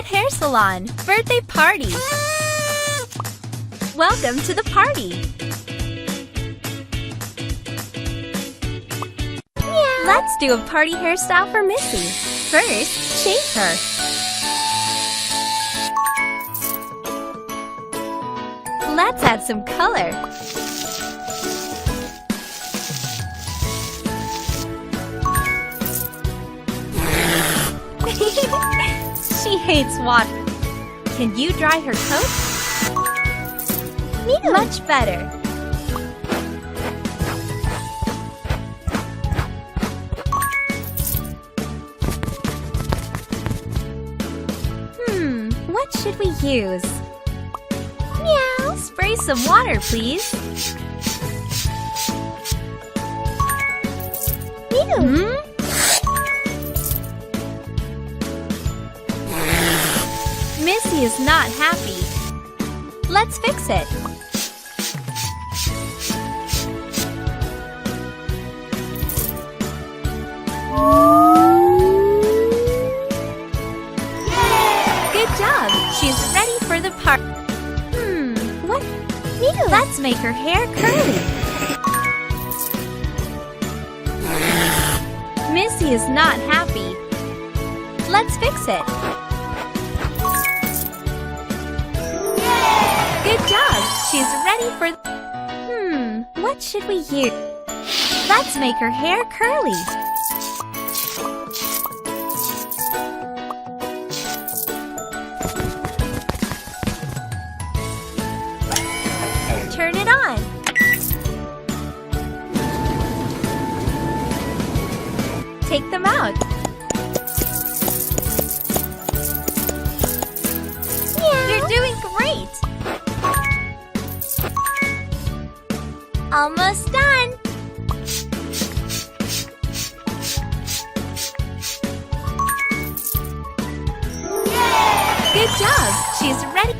Cat Hair Salon Birthday Party! Welcome to the party! Meow. Let's do a party hairstyle for Missy. First, shave her. Let's add some color. She hates water. Can you dry her coat? Much better. What should we use? Meow! Spray some water, please. Meow. Missy is not happy. Let's fix it. Good job. She's ready for the party. What? Let's make her hair curly. Missy is not happy. Let's fix it. Good job! She's ready for... what should we use? Let's make her hair curly. Turn it on. Take them out. You're doing great! Almost done! Good job! She's ready!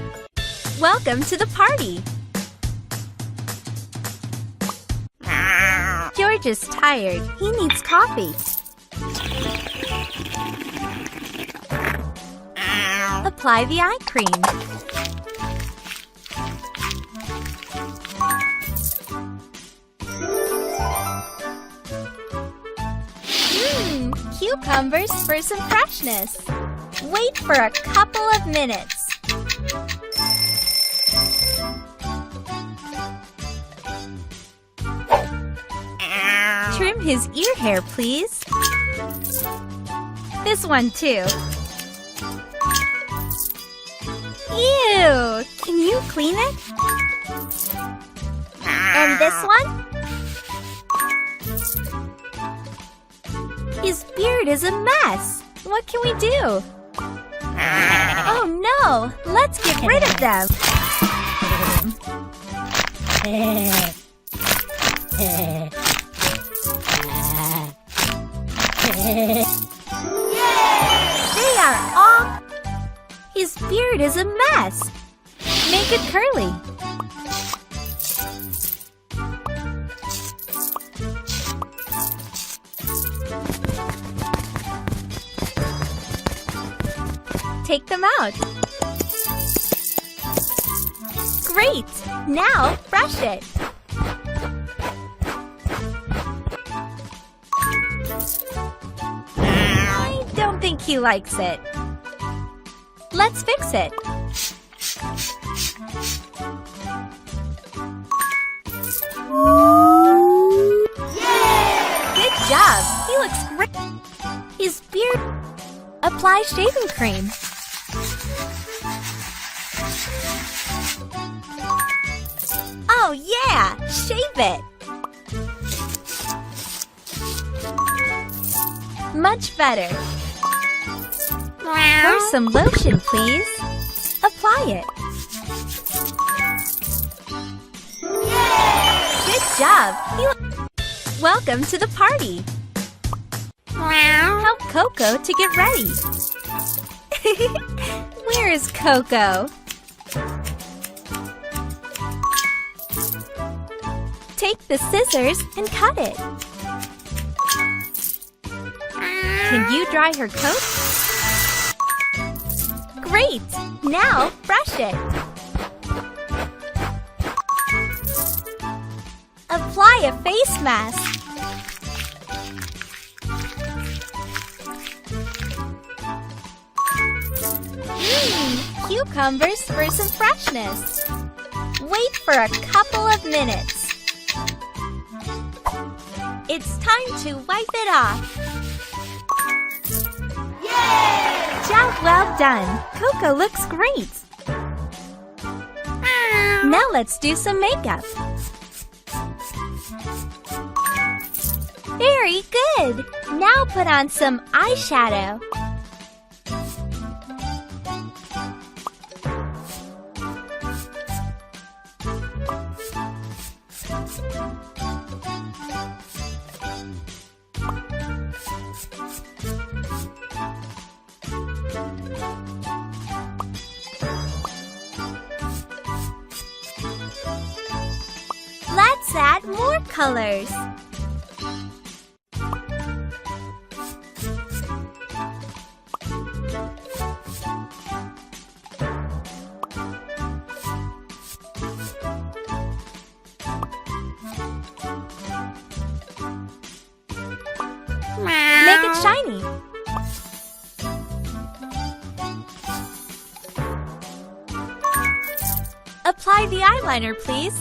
Welcome to the party! George is tired. He needs coffee. Apply the eye cream. Cucumbers for some freshness. Wait for a couple of minutes. Trim his ear hair, please. This one too. Ew! Can you clean it? And this one? His beard is a mess. What can we do? Oh no! Let's get rid of them! They are all... His beard is a mess. Make it curly. Take them out. Great! Now brush it. I don't think he likes it. Let's fix it. Good job! He looks great. His beard... Apply shaving cream. Oh yeah! Shave it! Much better. Pour some lotion, please. Apply it. Good job! Welcome to the party. Help Coco to get ready. Where is Coco? Take the scissors and cut it. Can you dry her coat? Great! Now brush it. Apply a face mask. Cucumbers for some freshness. Wait for a couple of minutes. It's time to wipe it off. Yay! Job well done. Coco looks great. Now let's do some makeup. Very good. Now put on some eyeshadow. Let's add more colors. Make it shiny. Apply the eyeliner, please.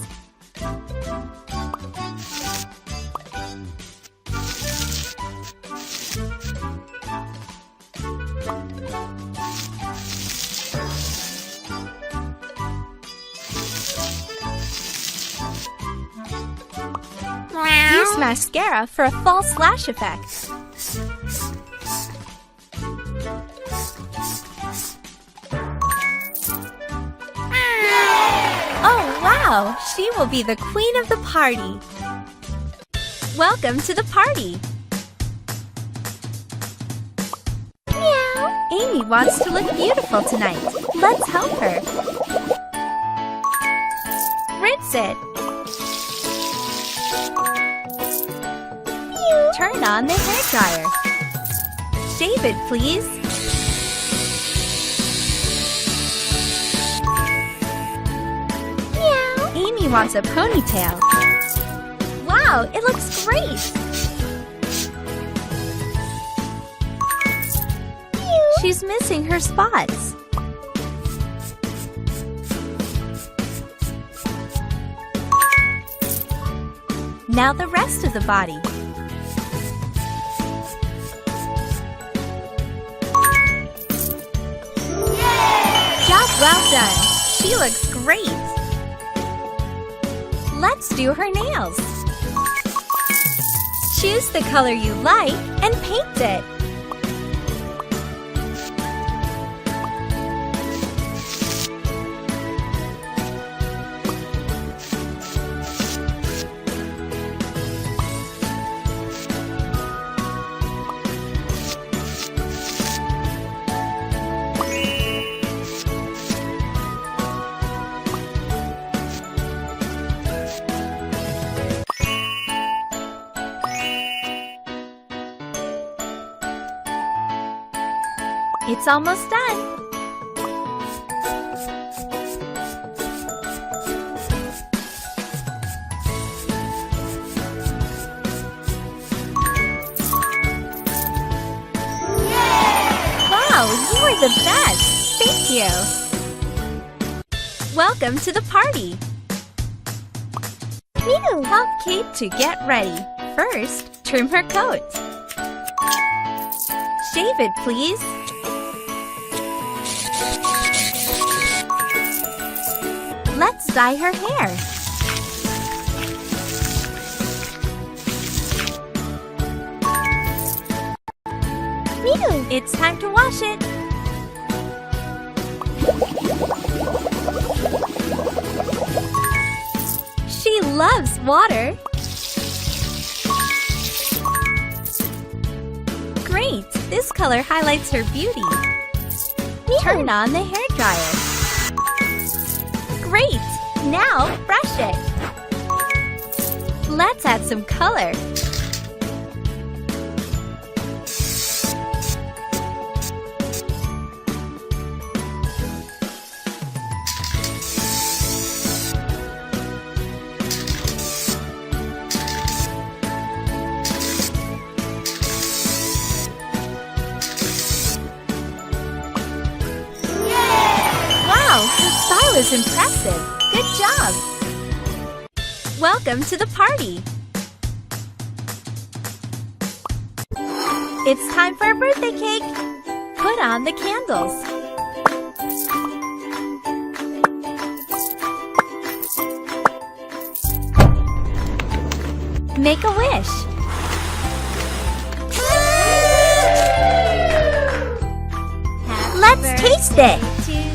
Use mascara for a false lash effect. Oh wow! She will be the queen of the party. Welcome to the party. Meow. Amy wants to look beautiful tonight. Let's help her. Rinse it. Turn on the hairdryer. Shave it, please. Meow. Amy wants a ponytail. Wow, it looks great. She's missing her spots. Now the rest of the body. Job well done. She looks great. Let's do her nails. Choose the color you like and paint it. It's almost done. Wow, you are the best! Thank you! Welcome to the party! Help Kate to get ready. First, trim her coat. Shave it, please. Let's dye her hair. It's time to wash it. She loves water. Great! This color highlights her beauty. Turn on the hairdryer. Great! Now brush it. Let's add some color. style is impressive. Good job. Welcome to the party. It's time for a birthday cake. Put on the candles. Make a wish. Let's taste it. To you.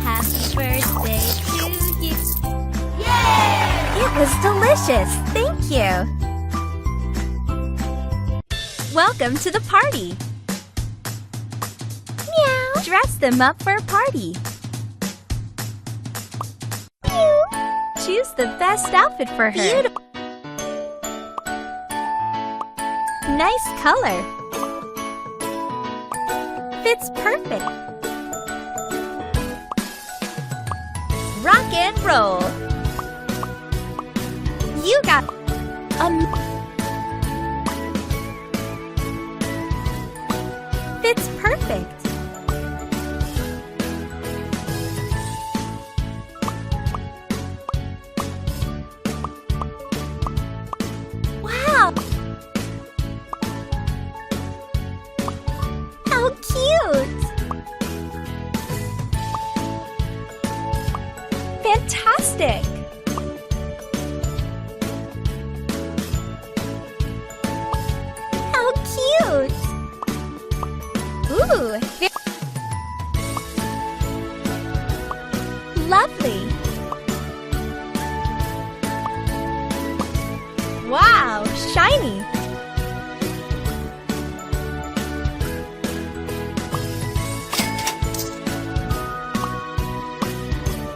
Happy birthday to you. Yay! It was delicious. Thank you. Welcome to the party. Meow. Dress them up for a party. Meow. Choose the best outfit for her. Beautiful. Nice color. Fits perfect. Rock and roll. You got fits perfect. Wow! How cute! Fantastic! How cute! Ooh! Lovely! Wow! Shiny!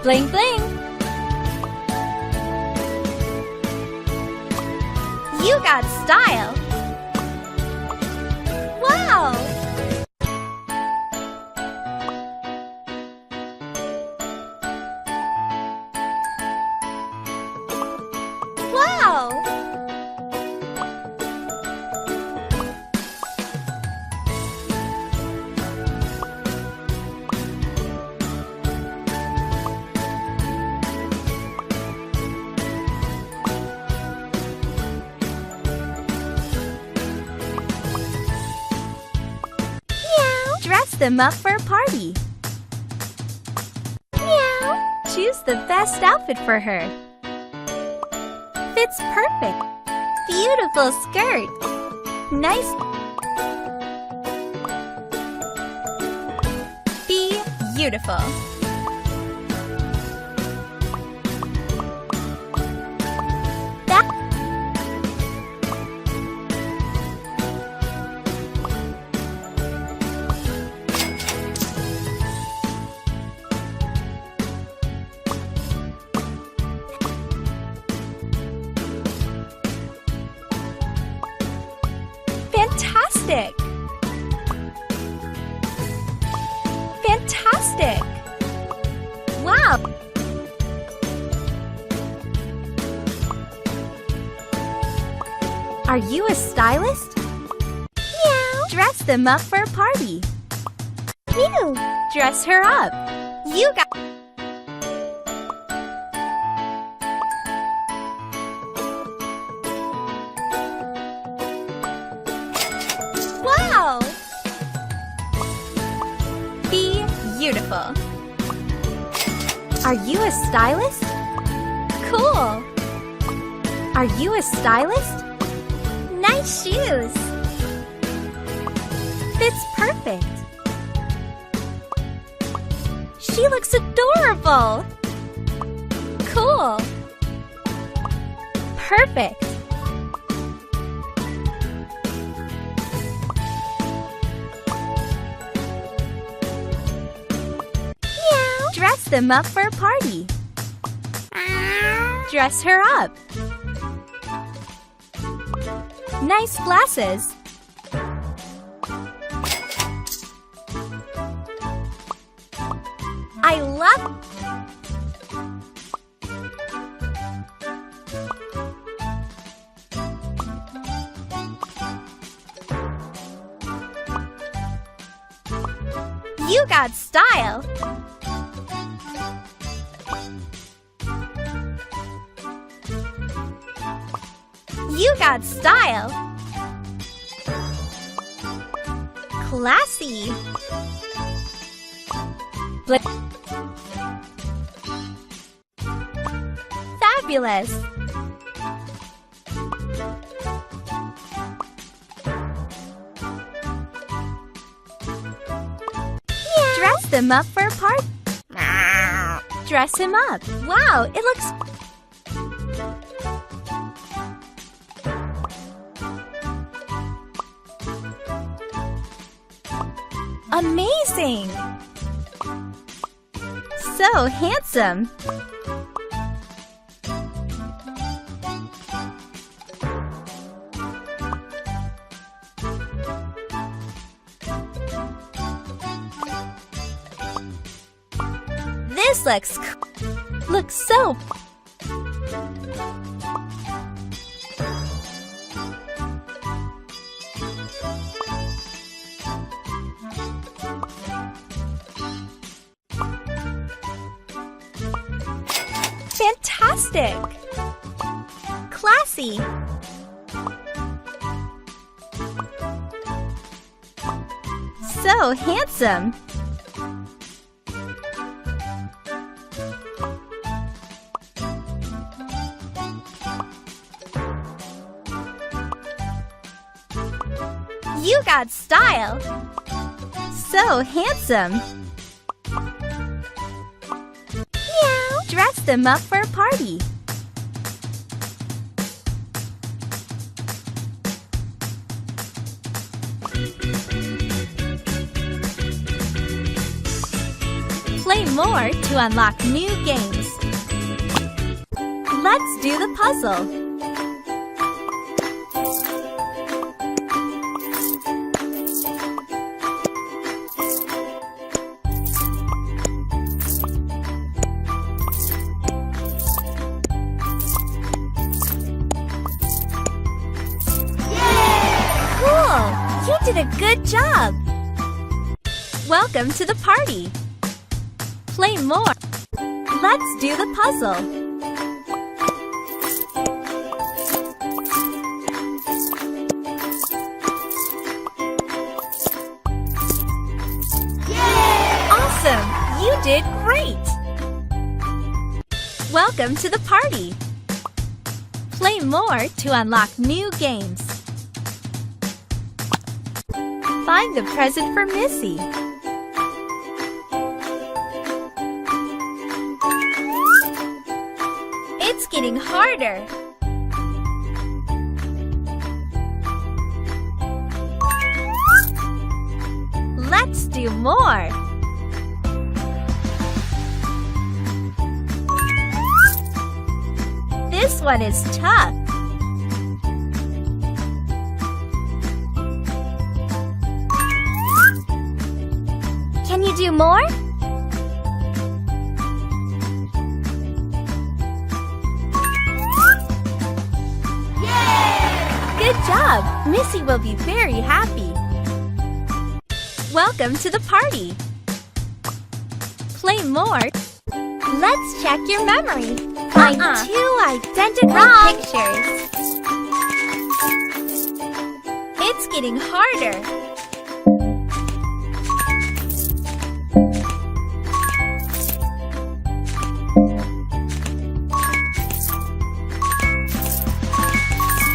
Bling bling! You got style! Wow! Wow! Dress them up for a party. Meow. Choose the best outfit for her. Fits perfect. Beautiful skirt. Nice. Be beautiful. Fantastic! Fantastic! Wow! Are you a stylist? Meow! Dress them up for a party. Meow! Dress her up. You got... Wow! Be beautiful. Are you a stylist? Cool! Are you a stylist? Nice shoes! Fits perfect. She looks adorable! Cool! Perfect! Dress them up for a party. Dress her up. Nice glasses. I love... You got style. You got style. Classy. Fabulous. Dress them up for a party. Dress him up. Wow, it looks... amazing! So handsome! This looks so... fantastic! Classy! So handsome! You got style! So handsome! Meow! Dress them up for a party. Play more to unlock new games. Let's do the puzzle. You did a good job! Welcome to the party! Play more! Let's do the puzzle! Yay! Awesome! You did great! Welcome to the party! Play more to unlock new games. Find the present for Missy. It's getting harder. Let's do more. This one is tough. Can you do more? Yay! Good job! Missy will be very happy. Welcome to the party. Play more. Let's check your memory. Find two identical pictures. It's getting harder.